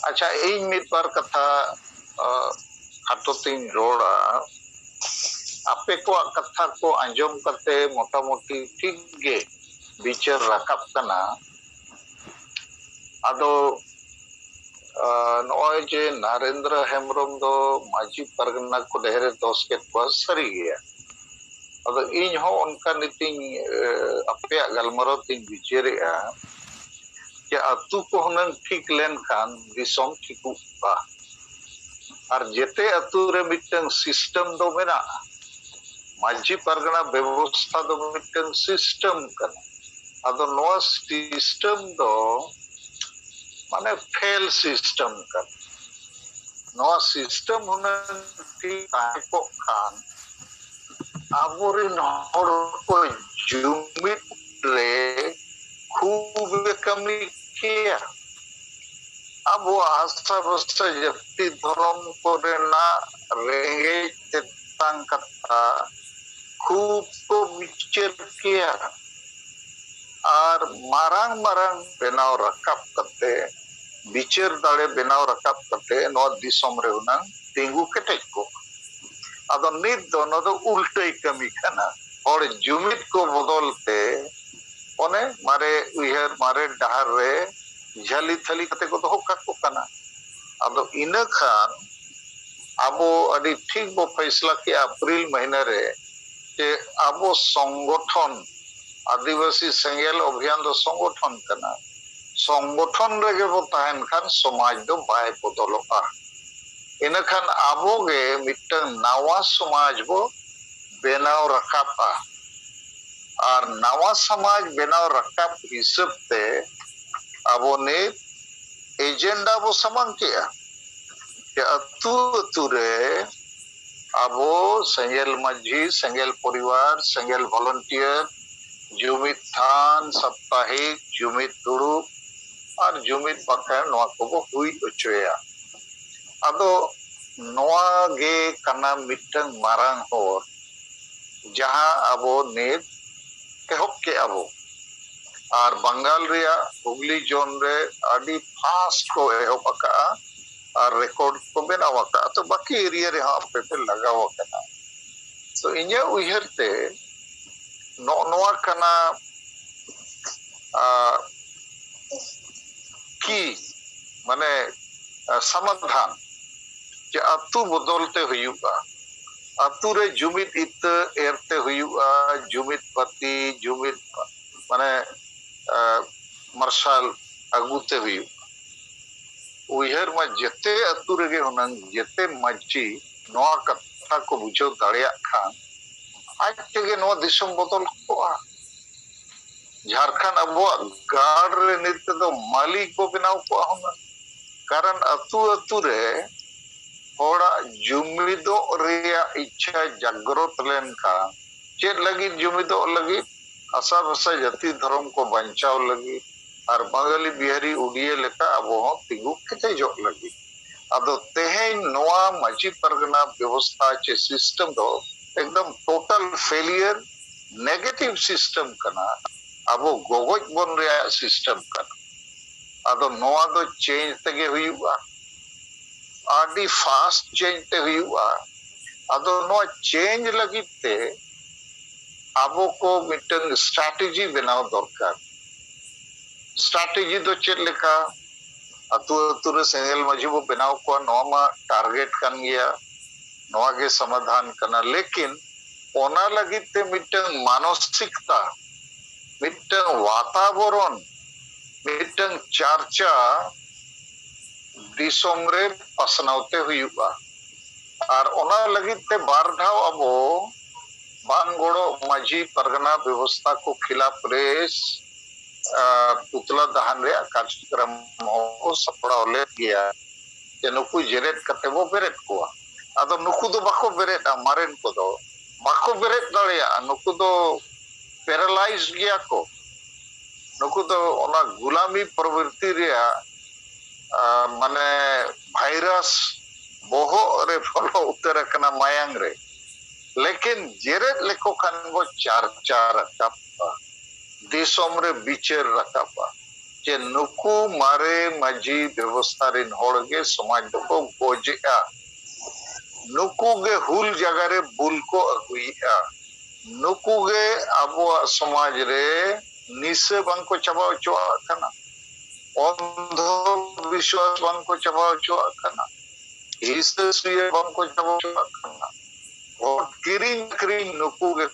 अच्छा इन मिद बार कथा खाटो तीन रोड़ा आपे को कथा को आंजम करते मोटामोटी ठीक गे विचार राकब कना आदो नॉय जे नरेंद्र हेम्ब्रम दो माजी परगना को ढेरे दोष के पास सरी गया अदो इन हो उनका नितिन अपे गलमरो तीन विचारेगा कि अतु को हुनन ठीक लेन खान दिसोम ठीकु बा और जेते अतु रे मिटन सिस्टम दो मेना माजी परगना व्यवस्था दो मिटन सिस्टम कना अदो नो सिस्टम दो माने फेल सिस्टम कना नो सिस्टम हुनन ठीक को खान आबोरिन हर को जुमित रे खूब कमी किया अब वो आस्था बस्ता जप्ती धर्म करे ना रेंगे तेतांग कथा खूब को विचार किया और मारंग मारंग बेनाव रकाब करते विचार दाड़े बेनाव रकाब करते नो दिसोम रे उना तिंगु केटेज को अदो नित दोनों दो उल्टे कमी कना और जुमित को बदलते ओने मारे उहर मारे डहार रे झली थली कते को दोहो काको कना अदो इना खान आबो अडी ठीक बो फैसला के अप्रैल महीना रे के आबो संगठन आदिवासी सेंगेल अभियान दो संगठन कना संगठन रे बो ताहन खान समाज दो बाय बदलोआ इना खान आबो गे मिटन नावा समाज बो बेनाव रकाबा और नावा समाज बेनाव रकाब हिसाब ते आबो ने एजेंडा बो समंग किया कि अतु अतु रे आबो सेंगेल माझी सेंगेल परिवार सेंगेल वॉलंटियर जुमित थान साप्ताहिक जुमित दुड़ुब और जुमित बाखा नोआ को हुई उचोया अदो नोआ गे कना मिटन मारांग होर जहां आबो ने कहब के आबो और बंगाल रिया हुगली जोन रे आदि फास्ट को एहब अका और रिकॉर्ड को बनाव अका तो बाकी एरिया रे हां पे लगाव कना तो इने उहरते नोआ कना की माने समाधान जे अतु बदलते हुयुआ अतु रे जुमित इत एरते हुयुआ जुमित पति जुमित माने मार्शल अगुते हुयुआ उहर मा जेते अतु रे हुनन जेते मज्जी नोआ कथा को बुझो दाड़िया खान आज तेगे नोआ दिसम बदल कोआ झारखंड अबो गाड़ रे नित दो मालिक को बनाव कोआ हुनन कारण अतु अतु रे होड़ा जुमिदो रिया इच्छा जागृत लेन का चेत लगी जुमिदो लगी आशा भाषा जाति धर्म को बचाव लगी और बंगाली बिहारी उड़िया लेका अबो तिगु केते जो लगी अदो तेहे नोआ माजी परगना व्यवस्था चे सिस्टम दो एकदम टोटल फेलियर नेगेटिव सिस्टम कना अबो गोगोज बन रिया सिस्टम कना अदो नोआ दो चेंज तगे हुयुआ आदि फास्ट चेंज ते हुआ अदो नो चेंज लगी ते आबो को मिटन स्ट्रेटजी बनाव दरकार स्ट्रेटजी दो चेत लेका अतु अतु रे सेंगेल माझी बो बनाव को नोमा टारगेट कन गया नोआ के समाधान कना लेकिन ओना लगी ते मिटन मानसिकता मिटन वातावरण मिटन चर्चा दिसोम रे पसनावते हुयुआ और ओना लगी ते बार धाव अबो बांगोड़ो माझी परगना व्यवस्था को खिलाफ रेस पुतला दहन रे कार्यक्रम हो सपड़ा ले गया जे नुकु जेरेट कते बो बेरेट कोआ अदो नुकु दो बाको बेरेट मारेन को दो बाको बेरेट दाड़िया नुकु दो पैरालाइज गया को नुकु दो ओना गुलामी प्रवृत्ति रिया माने भाइरस बोहो रे फलो उतर कना मायांग रे लेकिन जेरेट लेको खान वो चार चार रकापा दिसोम रे बिचर रकापा जे नुकु मारे माजी व्यवस्था रिन होड़ गे समाज को गोजेआ नुकु गे हुल जगह रे बुल को अगुईआ नुकु गे अबो समाज रे निसे बंग को चबा चोआ कना अंध विश्वास बंग को चबा चोआ कना हिस्से सुये बंग को चबा चोआ कना और किरिंग नुकु गे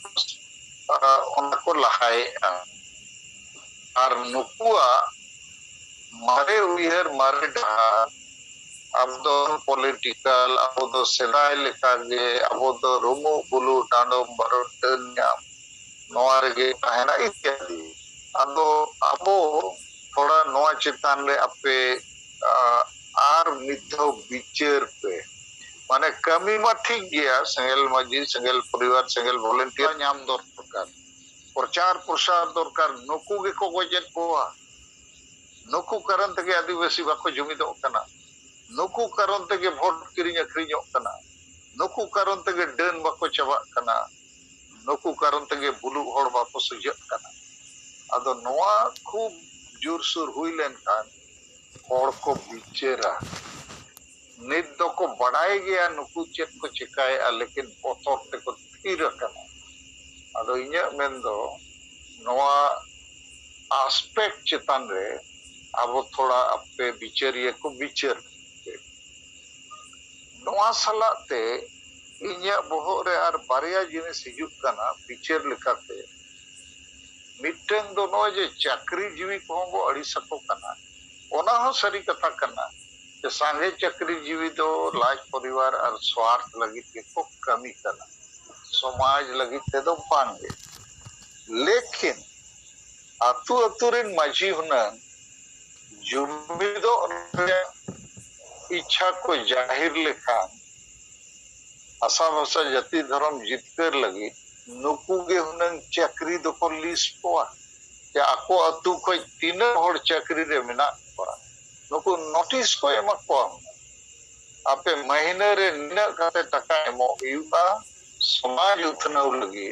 उनको लहाएआ और नुकुआ मारे उयहर मारे डहार अब दो पॉलिटिकल अब दो सेदाय लेका गे अब दो रुमु बुलु डांडो बरोटन ᱧᱟᱢ नोआ रेगे ताहेना इत्यादि अदो अबो थोड़ा नोआ चितान रे अपे आर मिद्धो बिचार पे माने कमी मा ठीक गया सेंगेल माजी सेंगेल परिवार सेंगेल वॉलंटियर ᱧाम दरकार प्रचार प्रसार दरकार नुकु गे को गोजेत कोआ नुकु कारण तके आदिवासी बाको जुमिदो कना नुकु कारण तके भोट किरिंग अखरिñो कना नुकु कारण तके डन बाको चबा कना नुकु कारण तके बुलु होड़ बाको सुजक कना अदो नोआ खूब जोर सुर हुई लेन खान होड़ को बिचेरा नित दो को बढ़ाए गया नुकु चेत को चिकाए लेकिन बोतोर ते को थीर कना अदो इन्या मेंदो नोआ एस्पेक्ट चितान रे अब थोड़ा अपे बिचरिए को बिचर नोआ सलाते इन्या बोहर रे आर बारिया जिनिस हिजुक कना बिचर लेकाते मिट्टन दो नो जे चाकरी जीवी को बो अड़ी सको कना ओना हो सरी कथा कना जे सांगे चाकरी जीवी दो लाज परिवार और स्वार्थ लगी के को कमी कना समाज लगी ते दो पांगे लेकिन अतु अतुरिन माजी हुना जुमिदो इच्छा को जाहिर लेखा आशा भाषा जाति धर्म जितकर लगी नुकु गे हुनंग चाकरी दो को लिस्ट पोआ या आको अतु को तीन होड़ चाकरी रे मेना पड़ा नुकु नोटिस को एमा को आपे महीने रे निना काते टका एमो युवा समाज उथनव लगी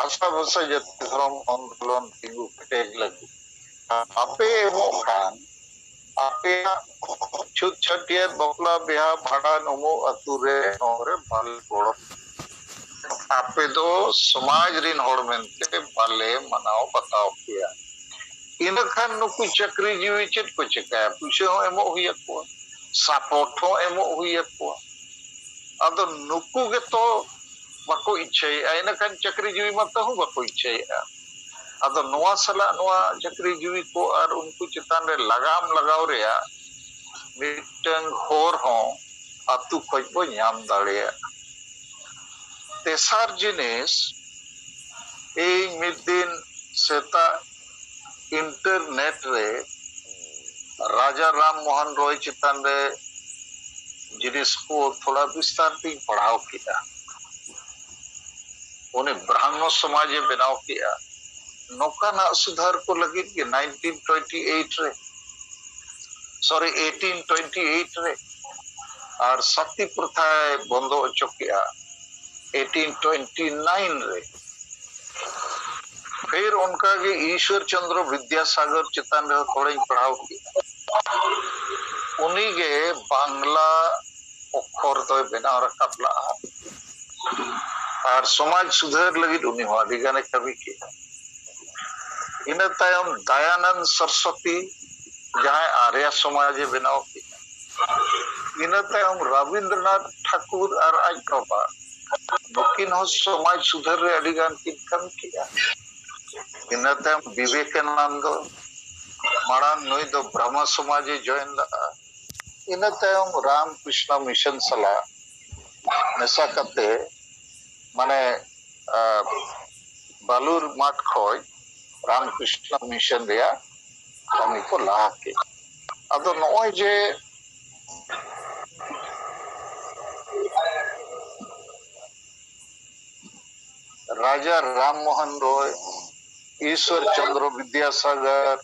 आशा भाषा जाति धर्म आंदोलन तिगु कटेज लगी आपे एमो खान आपे छुट छटियर बकला बिहा भाड़ा नमो अतुरे नोरे बाल गोड़ आपे दो समाज रिन होड़ मेनते बाले मनाओ बताओ किया इन खान नुकु चक्री जीवी चेत को चिकाया पुछे हो एमो हुई को सपोर्ट हो एमो हुई को अदो नुकु के तो बाको इच्छा इन खान चक्री जीवी मत हो बाको इच्छा अदो नोआ सला नोआ चक्री जीवी को और उनको चितान रे लगाम लगाव रे मिटंग होर हो अतु खोज बो ᱧᱟᱢ दाड़िया तेसार जिनिस ए मिद दिन सेता इंटरनेट रे राजा राम मोहन रॉय चितान रे जिनिस को थोड़ा विस्तार ती पढ़ाओ किया उन्हें ब्राह्मण समाज बनाओ किया नौकाना सुधार को लगी कि 1828 रे और सती प्रथा बंदो चुकिया 1829 रे फिर उनका के ईश्वर चंद्र विद्यासागर चितान रे थोड़ा पढ़ाओ किया उन्हीं के बांग्ला अक्षर तो बनाव रखा और समाज सुधार लगी उन्हीं वादी गाने कभी किया इन तायम दयानंद सरस्वती जहां आर्य समाज बनाव किया इन तायम रविंद्रनाथ ठाकुर और आज बाबा नुकिन हो समाज सुधार रे अड़ी गान किन कम किया इन तायम विवेकानंद मारान नुई दो ब्रह्म समाज जॉइन दा इन तायम रामकृष्ण मिशन सला नेसा कते माने बालूर माठ खोज रामकृष्ण मिशन दिया कमी को लाहा के अदो नोय जे राजा राम मोहन रॉय ईश्वर चंद्र विद्यासागर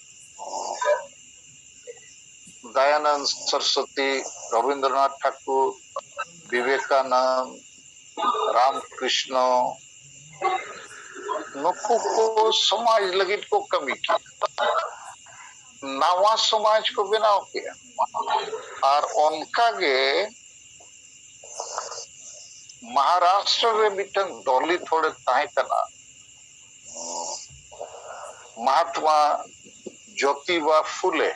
दयानंद सरस्वती रविंद्रनाथ ठाकुर विवेकानंद रामकृष्ण नुकु को समाज लगित को कमी की नावा समाज को बनाव किया और उनका गे महाराष्ट्र रे मिटन दलित थोड़े ताहे कना महात्मा ज्योतिबा फुले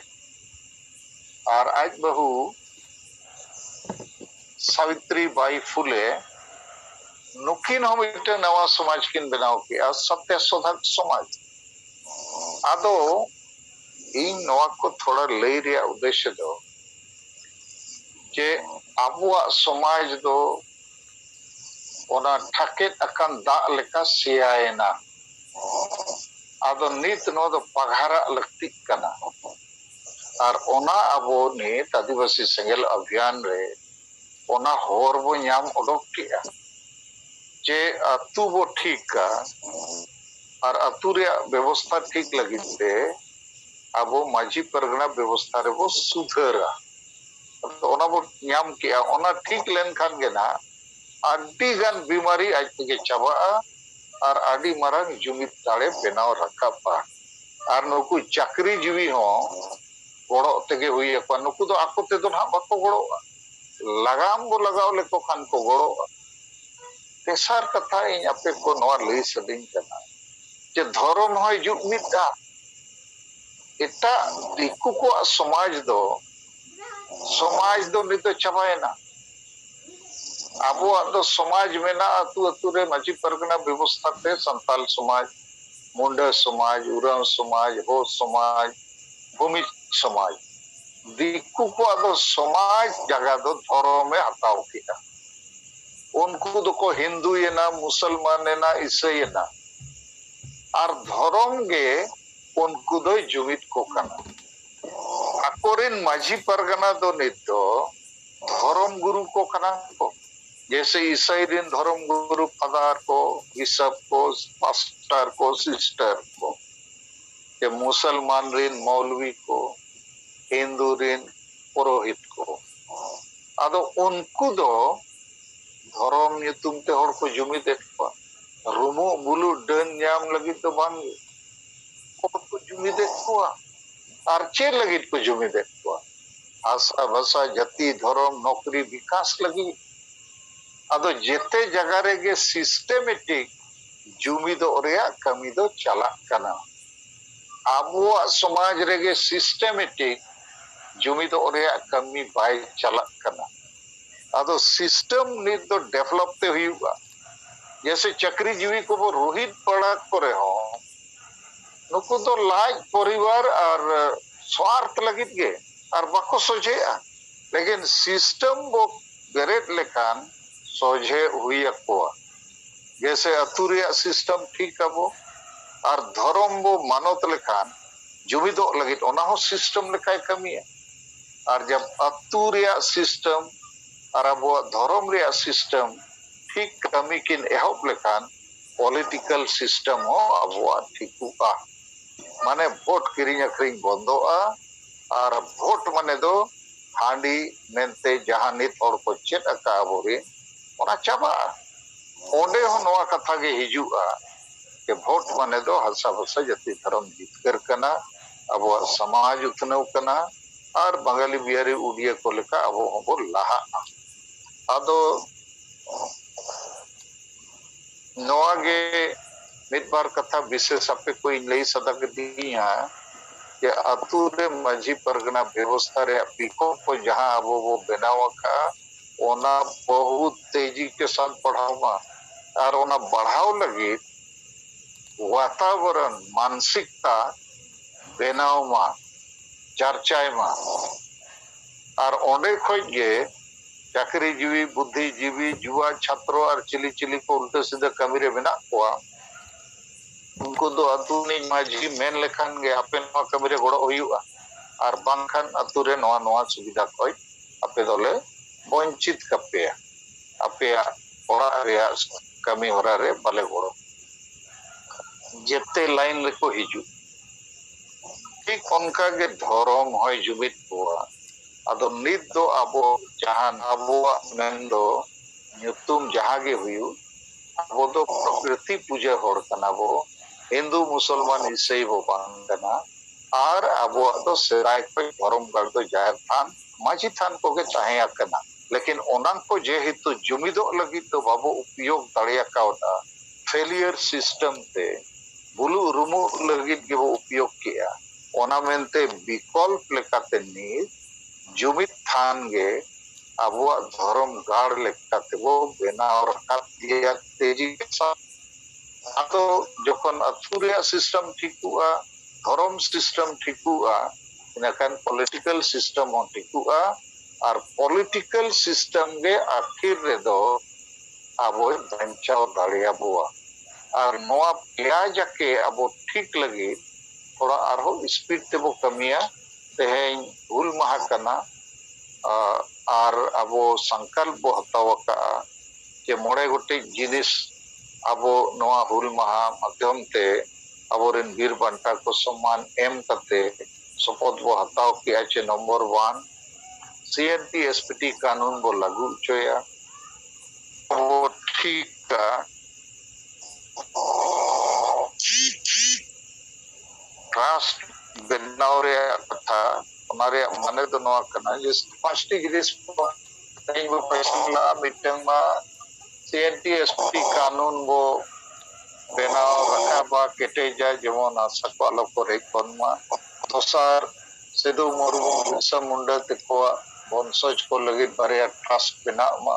और आज बहु सावित्री बाई फुले नुकिन हम मिटन नवा समाज किन बनाव किया सत्य शोधक समाज आदो इन नवा को थोड़ा लई रे उद्देश्य दो जे आबुआ समाज दो ओना ठाकेत अकन दा लेका सियाएना आदो नित नो दो पघारा लगती कना और ओना अबो नित आदिवासी सेंगेल अभियान रे ओना होर बो ᱧᱟᱢ उडोक किया जे अतु बो ठीक का और अतु रे व्यवस्था ठीक लगिते अबो माझी परगना व्यवस्था रे बो सुधरा तो ओना बो ᱧᱟᱢ किया ओना ठीक लेन खान गे ना आदि गान बीमारी आज के चाबा और आदि मारंग जुमित दाड़े बेनाव रखाबा और नुकु चाकरी जीवी हो गड़ो तेगे हुई को नुकु दो आको ते दो ना बाको गड़ो लगाम बो लगाव लेको खान को गड़ो तेसार कथा इन आपे को नवा लई सदिन कना जे धर्म होय जुमिता एटा दिकु को समाज दो नितो चाबायना आबो आदो समाज में ना अतु अतु रे माझी परगना व्यवस्था ते संताल समाज मुंडा समाज उराव समाज हो समाज भूमि समाज दिकु को आदो समाज जगह दो धर्म में हताव किया उनको दो को हिंदू ये ना मुसलमान ये ना ईसाई ये ना और धर्म गे उनको दो जुमित को कना अकोरिन माझी परगना दो नितो धर्म गुरु को कना को जैसे ईसाई दिन धर्म गुरु फादर को बिशप को पास्टर को सिस्टर को के मुसलमान रिन मौलवी को हिंदू रिन पुरोहित को आदो उनको दो धर्म ᱧᱩᱛᱩᱢ ते हर को जुमित को रुमु बुलु डन ᱧᱟᱢ लगी तो बांग को जुमित को और चे लगी को जुमित को आशा भाषा जाति धर्म नौकरी विकास लगी आदो जेते जगह रे गे सिस्टेमेटिक जुमिदो रेया कमी दो चला कना आबुआ समाज रे गे सिस्टेमेटिक जुमिदो रेया कमी बाय चला कना आदो सिस्टम नित दो डेवलप ते हुआ जैसे चक्री जीवी को वो रोहित पड़ा करे हो नुकु तो लाज परिवार और स्वार्थ लगित गे और बाको सोचे लेकिन सिस्टम वो बेरेट लेखान सोझे हुई अक्वा जैसे अतुरिया सिस्टम ठीक अबो और धर्म वो मानत लेखान जुमिदो लगित ओना हो सिस्टम लेखाय कमी है और जब अतुरिया सिस्टम और अब धर्म रिया सिस्टम ठीक कमी किन एहब लेखान पॉलिटिकल सिस्टम हो अब ठीकुआ माने वोट किरिंग अखरिंग बंदोआ और वोट माने दो हांडी मेनते जहां नित और को चेत अका अबोरे ओना चाबा ओंडे हो नवा कथा गे हिजुआ के वोट माने दो हसा भसा जाति धर्म जितकर कना अब समाज उतनव कना और बंगाली बिहारी उड़िया को लेका अब हो लाहा आदो नवा गे मित बार कथा विशेष आपे कोई लई सदक दिया के अतु रे माझी परगना व्यवस्था रे पिको को जहां अब वो बनावा का ओना बहुत तेजी के साथ बढ़ावा और ओना बढ़ाव लगी वातावरण मानसिकता बेनाव मा चर्चाय मा और ओंडे खोजे चाकरी जीवी बुद्धिजीवी जुआ छात्रों और चिली चिली को उल्टे सीधे कमी रे बिना कोआ उनको दो अतुनी माझी मेन लेखान गे आपे नवा कमी रे गड़ो हुआ और बांखान अतु रे नवा नवा सुविधा कोई आपे दोले वंचित कपे आपे ओरा रे कमी होरा रे बाले गड़ो जेते लाइन लेको हिजु ठीक उनका के धर्म होय जुमित कोआ आदो नित दो आबो जहान आबो मेंदो ᱧᱩᱛᱩᱢ जहां गे हुयु आबो दो प्रकृति पूजा होड़ कना बो हिंदू मुसलमान ईसाई बो बांग कना और अब सेदाय धर्म गाड़ दो जाहिर थान माझी थान को ताहें आकना लेकिन ओनां को जेहेतु जुमिदो लगी तो बाबू उपयोग दाड़ियाकावदा फेलियर सिस्टम ते बुलु रुमु लगी के वो उपयोग किया ओना मेनते विकल्प लेकाते नी जुमिद थान गे अब धर्म गाड़ लेकाते वो बेनाव रकाब दिया तेजी के साथ तो जखन अथुरिया सिस्टम ठीक हुआ धर्म सिस्टम ठीक हुआ इनखान पॉलिटिकल सिस्टम हो ठीक हुआ और पॉलिटिकल सिस्टम के आखिर रे दो अब बचाव दाड़िया बुआ और नोआ पेया जाके अब ठीक लगे थोड़ा आरो स्पीड ते बो कमिया तेहें हुल माहा कना और अब संकल्प बो हताव का जे मोड़े गोटे जिनिस अब नोआ हुल माहा माध्यम ते अबोरेन वीर बांटा को सम्मान एम करते शपथ बो हताव किया चे नंबर 1 CNT SPT कानून बो लागू चोया वो ठीक का ट्रस्ट बनाव रे कथा हमारे माने तो नोआ कना जिस पांचटी जिनिस बो नहीं वो पैसा मिटंग मा CNT SPT कानून बो बेनाव रकाबा केटेजा जेमन आशा को आलो को रेकनमा दोसार सिदु मुर्मू बिरसा मुंडा तकोआ बंशज को लगी बारे ट्रस्ट बेनामा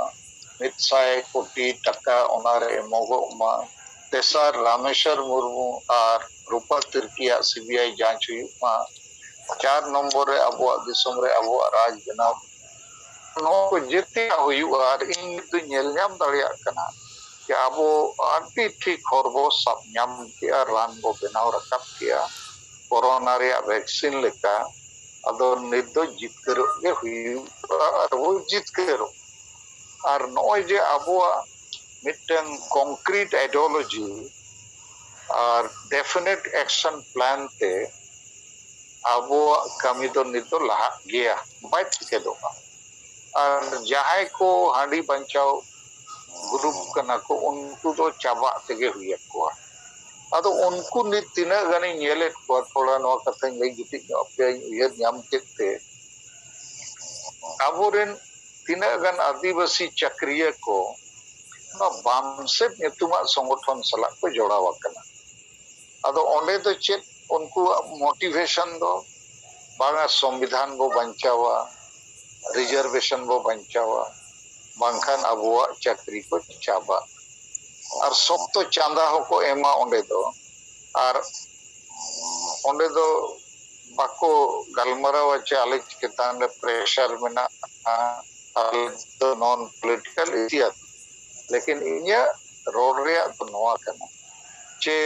100 कोटी टाका ओनारे एमोगोमा तेसार रामेश्वर मुर्मू और रूपा तिर्किया CBI जांच हुआ 4 नंबर रे अबुआ दिसम रे अबुआ राज बेनाव नो को जेते हुआ और इन तो नेल नाम दाड़िया कना कि अब आदि ठीक हरबो सब नाम किया रान बो बेनाव रकाब किया कोरोना रे वैक्सीन लेका अदो निदो जितकर के हुई और वो जितकर और नोय जे अबुआ मिटन कंक्रीट आइडियोलॉजी और डेफिनेट एक्शन प्लान ते अबुआ कमी तो निदो लहा गया बात के दोगा और जहां को हांडी बंचाओ ग्रुप कना को उनको तो चाबा तेगे हुई को अदो उनको नि तिना गनी नेले को थोड़ा नो कथा गई गिटी पे ये नाम केते अबोरेन तिना गन आदिवासी चक्रिय को ना बामसे नेतुमा संगठन सला को जोड़ावा कना अदो ओंडे तो चेक उनको मोटिवेशन दो बागा संविधान बो बंचावा रिजर्वेशन बो बंचावा बांखान अबुआ चाकरी को चाबा और सब तो चांदा हो को एमा ओंडे दो और ओंडे दो बाको गलमरावा चाले केतान रे प्रेशर मेना तो नॉन पॉलिटिकल इतिहास लेकिन इन्या रोड रे तो नोआ कना चे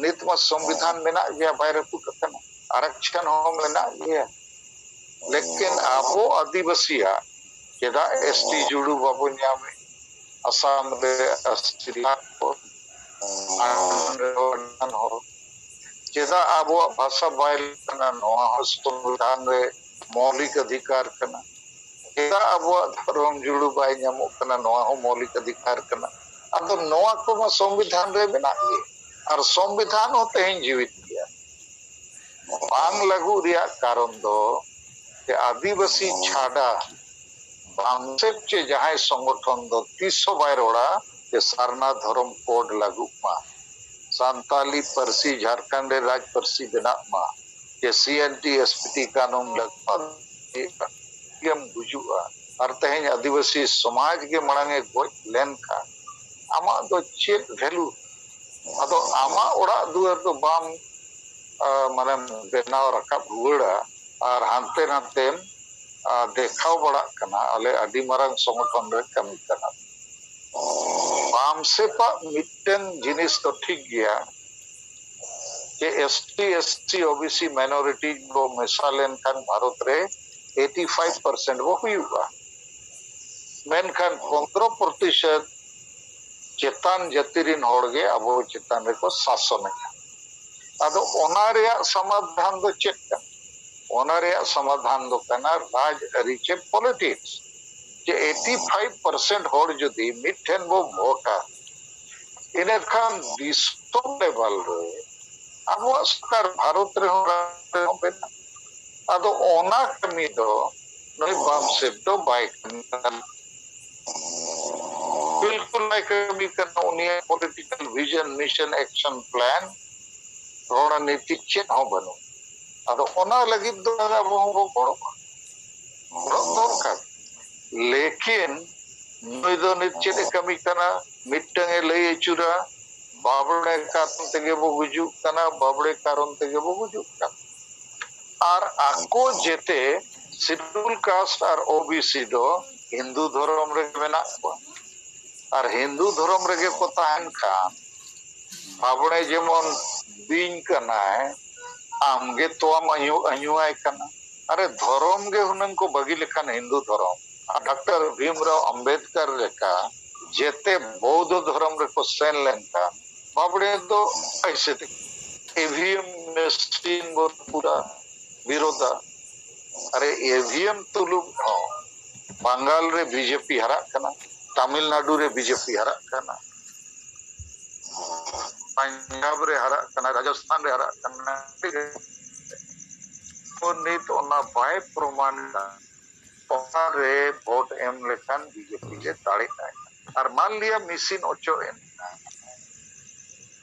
नितमा संविधान मेना गया बाहर को कना आरक्षण हो मेना गया लेकिन आबो आदिवासिया चेदा ST जुड़ू बाबू न्यामे असम रे अस्ट्रेलिया को आन हो चेदा आबो भाषा बाइल कना नोआ संविधान रे मौलिक अधिकार कना चेदा आबो धर्म जुड़ू बाय न्यामो कना नोआ हो मौलिक अधिकार कना अदो नोआ को संविधान रे बना के और संविधान होते हैं जीवित किया बांग लागू रिया कारण दो के आदिवासी छाड़ा बांसेप चे जहां संगठन दो 300 बायरोड़ा के सारना धर्म कोड लागू मा सांताली परसी झारखंड राज परसी बना मा के CNT SPT कानून लगभग यम बुजुआ और तेहें आदिवासी समाज के मड़ांगे गोज लेन का आमा दो चेत वैल्यू अदो आमा ओड़ा दुआर तो बाम माने बेनाव रकाब रुड़ा और हानते नाते देखाव बड़ा कना अले अडी मारंग संगठन रे कमी कना बाम से पा मिटन जिनिस तो ठीक गया कि ST SC OBC माइनॉरिटी वो मिसालेन खान भारत रे 85% वो हुआ मेन खान 15% चेतान जतिरिन होड़गे अबो चेतान रे को शासन अदो ओना रे समाधान दो चेक समाधान दो कना राज अरिचे पॉलिटिक्स जे 85% होड़ जदी मिठेन वो वोटा इने खान विश्व लेवल रे अब सरकार भारत रे बेना अदो ओना कमी दो नई बाम से दो बाइक बिल्कुल नहीं कमी करना उन्हें political vision mission action plan रणनीति चेत हो बनो अदो ओना लगी दो अब वो बड़ो दरकार लेकिन नई दो निश्चित कमी करना मिट्टंगे लई चुरा बाबड़े कारण तेगे बो गुजुक करना बाबड़े कारण तेगे बो गुजुक करना और आको जेते शेड्यूल कास्ट और ओबीसी दो हिंदू धर्म रे मेना को और हिंदू धर्म रे को ताहन खान बाबड़े जेमन बिन करना है आमगे तो आम अयुआय करना अरे धर्म गे हुनन को बगी लेखान हिंदू धर्म डॉक्टर भीमराव अंबेडकर लेखा जेते बौद्ध धर्म रे को सेन लेनका बाबड़े दो ऐसे ईवीएम मशीन बो पूरा विरोधा अरे ईवीएम तुलुक बंगाल रे बीजेपी हरा कना तमिलनाडु रे बीजेपी हरा कना पंजाब रे हरा कना राजस्थान रे हरा कना तो नित ओना बाय प्रमाण रे वोट एम लेखान बीजेपी ले दाड़े और मान लिया मिसिन ओचो एन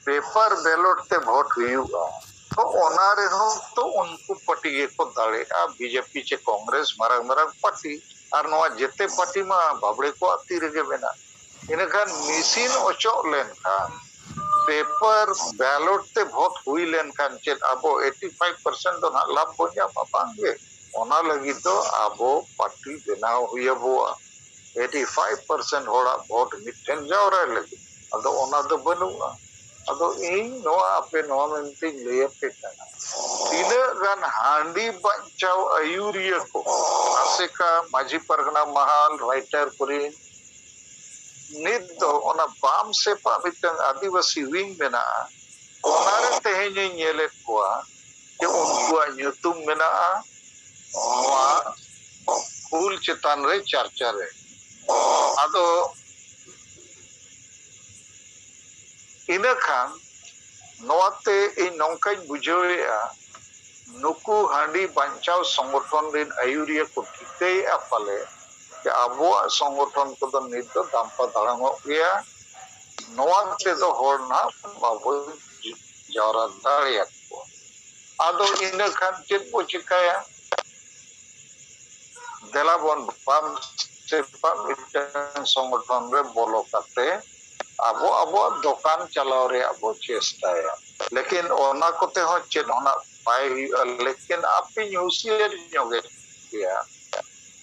पेपर बैलेट ते वोट हुआ तो ओना रे हो तो उनको पार्टी को दाड़े बीजेपी चे कांग्रेस मारंग मारंग पार्टी और नवा जेते पार्टी मा बाबड़े को आती रगे बेना इनखान मिसिन ओचो लेन खान पेपर बैलेट ते वोट हुई लेन खान चेत अबो 85% तो ना लाभ बोnya बांगे ओना लगी तो अबो पार्टी बनाव हुई अबो 85% होड़ा वोट मिठन जावरा लगी अदो ओना दो बनुआ अदो इन नोआ अपे नोआ मेंती ले पे kana तीना गान हांडी बचाव अयुरिया को आसेका माजी परगना महाल राइटर पुरी नित दो ओना बाम से पामितंग आदिवासी विंग मेना ओनारे तेहेनी नेले कोआ के उनको न्यूतुम मेना वा फूल चितान रे चर्चा रे अदो इना खान नोते इन नौकाई बुझोया नुकु हांडी बचाव संगठन रिन अयुरिया को ठिकै अपले कि अबो संगठन को तो नित दो दाम्पा दाड़ांगो गया नोते तो होरना बाबो जावरा दाड़िया को आदो इना खान चेत बो चिकाया देलाबन बाम से संगठन रे बोलो करते अबो अबो दुकान चलाओ रे अबो चेष्टाया लेकिन ओना कोते हो चेत ओना पाए लेकिन आपे न्यूज़ियर जोगे किया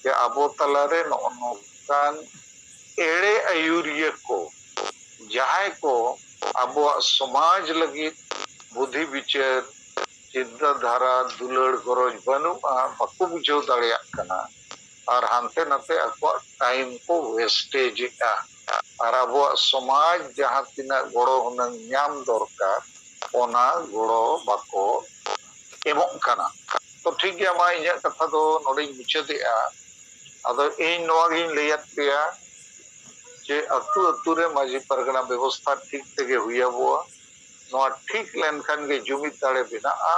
कि अबो तलारे नोकान एड़े अयुरिया को जहां को अबो समाज लगी बुद्धि विचार चिंताधारा दुलड़ गरज बनुआ बाको बुझो दाड़िया कना और हानते नाते अको टाइम को वेस्टेज का और अब समाज जहां तीना गड़ो हुनंग न्याम दरकार ओना गड़ो बाको एमोक कना तो ठीक गया मा इया कथा दो नोडे मुचादेआ अदो इन नोआ गिन लेयत पेया जे अतु अतु रे माजी परगना व्यवस्था ठीक तेगे हुया बुआ नोआ ठीक लेन खान गे जुमिद दाड़े बिनाआ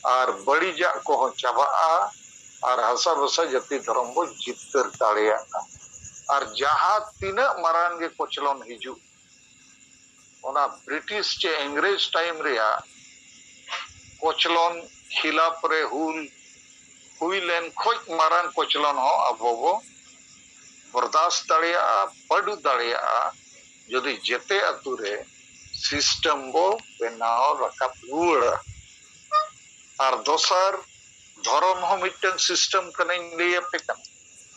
और बड़ी जा को चाबाआ और हसा बसा जति धर्म बो जितर दाड़ेया और जहां तीना मारान गे कोचलन हिजु ओना ब्रिटिश चे अंग्रेज टाइम रिया कोचलन खिलाफ रे हुई लेन खोज मारान कोचलन हो अबो बर्दाश्त दाड़िया पड़ू दाड़िया यदि जेते अतु रे सिस्टम बो बनाव रकाब रुड़ा और दोसर धर्म हो मिटन सिस्टम कने लिए पे कना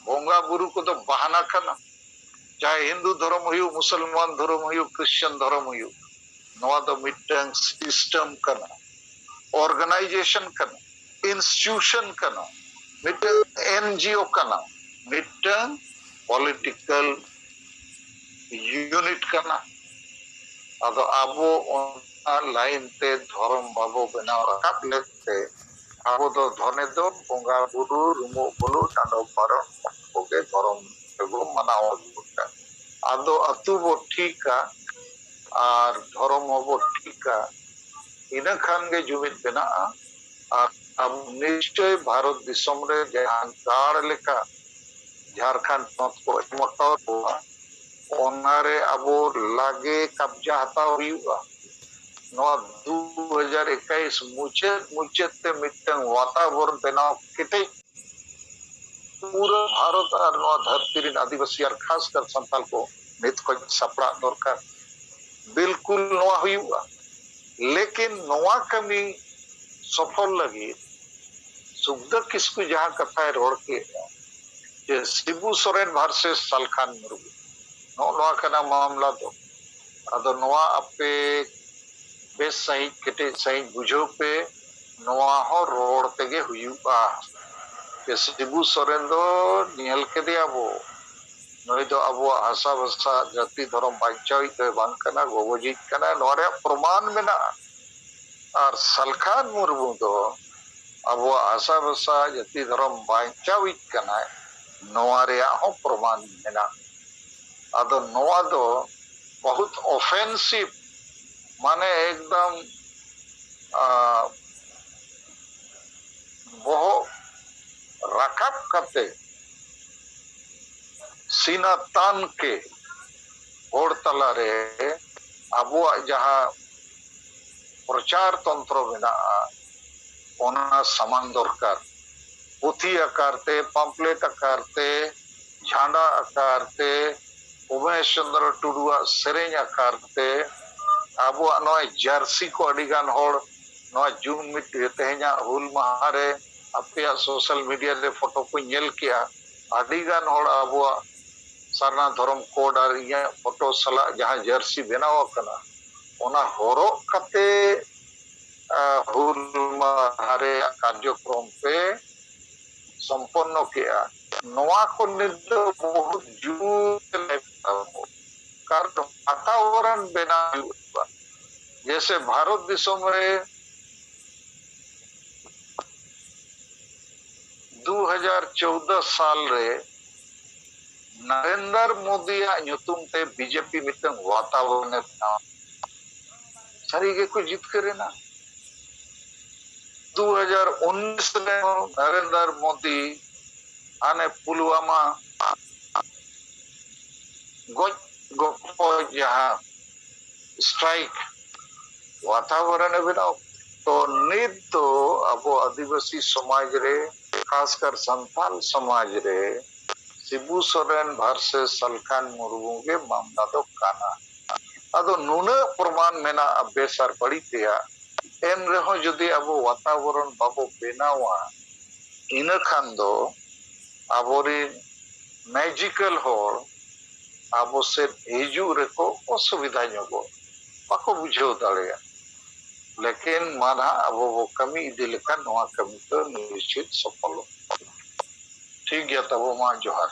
बोंगा बुरु को तो बहाना कना चाहे हिंदू धर्म हुई मुसलमान धर्म हुई क्रिश्चियन धर्म हुई नवा तो मिटन सिस्टम कना ऑर्गेनाइजेशन कना इंस्टीट्यूशन कना मिटन एनजीओ कना मिटन पॉलिटिकल यूनिट कना अदो आबो लाइन ते धर्म बाबो बनाव रकाब लेते आबो तो धने दो बोंगा बुरु रुमो बोलो टांडो पारो ओके धर्म एगो मनाओ आदो अतु बो ठीका और धर्म बो ठीका इन खान के जुमिद बेनाआ और अब निश्चय भारत दिसम रे जहां गाड़ लेका झारखंड पथ को एमटवा ओनारे अबो लागे कब्जा हताव हुआ 2021 मुचेद ते मिटन वातावरण बेनाव केटे पूरा भारत और धरती आदिवासी और खासकर संताल को नित को सपड़ा दरकार बिल्कुल नवा हुआ लेकिन नवा कमी सफल लगी सुखदेव किसकु जहां कथा रोड़ के जे शिबू सोरेन वर्सेस सलखान मुर्मू नवा कना मामला दो अदो नवा आपे बेस सही केटे सही बुझो पे नवा हो रोड़ तेगे हुआ के शिबू सोरेन दो निहल के दिया वो नई दो अब आशा भाषा जाति धर्म बांचावित बांकना गोगोजित कना नोरे प्रमाण में ना और सलखान मुर्मू दो अब आशा भाषा जाति धर्म बांचावित कना नोरे हो प्रमाण में ना अदो नोआ दो बहुत ऑफेंसिव माने एकदम बहुत रकब करते सीना तान के होड़ तला रे अबो जहां प्रचार तंत्र मेना ओना समान दरकार पुथी आकारते पम्पलेट आकारते झांडा आकारते उमेश चंद्र टुडुआ सेरेंज आकारते अबो नय जर्सी को अडिगान होड़ नय जूम मिट तेहना हुल महारे अपया सोशल मीडिया रे फोटो को नेल किया अडिगान होड़ अबो सारना धर्म कोड और ये फोटो सला जहां जर्सी बनाव कना ओना होरो कते हुल महारे कार्यक्रम पे संपन्न किया नवा को निद बहुत जूत कारण वातावरण बना जैसे भारत देशों में 2014 साल रे नरेंद्र मोदी नुतुम ते बीजेपी मितंग वातावरण सारी के को जीत करे ना 2019 में नरेंद्र मोदी आने पुलवामा जहां स्ट्राइक वातावरण बनाओ तो नित तो अब आदिवासी समाज रे खासकर संताल समाज रे शिबू सोरेन वर्सेस सलखान मुर्मू के मामला दो काना अदो नुना प्रमाण मेना बेसार पड़ी तेया एन रहो जदि अब वातावरण बाबो बेनावा इन खान दो आबोरी मैजिकल होड़ आबो से हिजू रेको असुविधा ᱧᱚᱜᱚ बाको बुझाव दाड़ेया लेकिन माना अबो वो कमी इदी लेखा नवा कमी तो निश्चित सफल ठीक गया तब मा जोहार।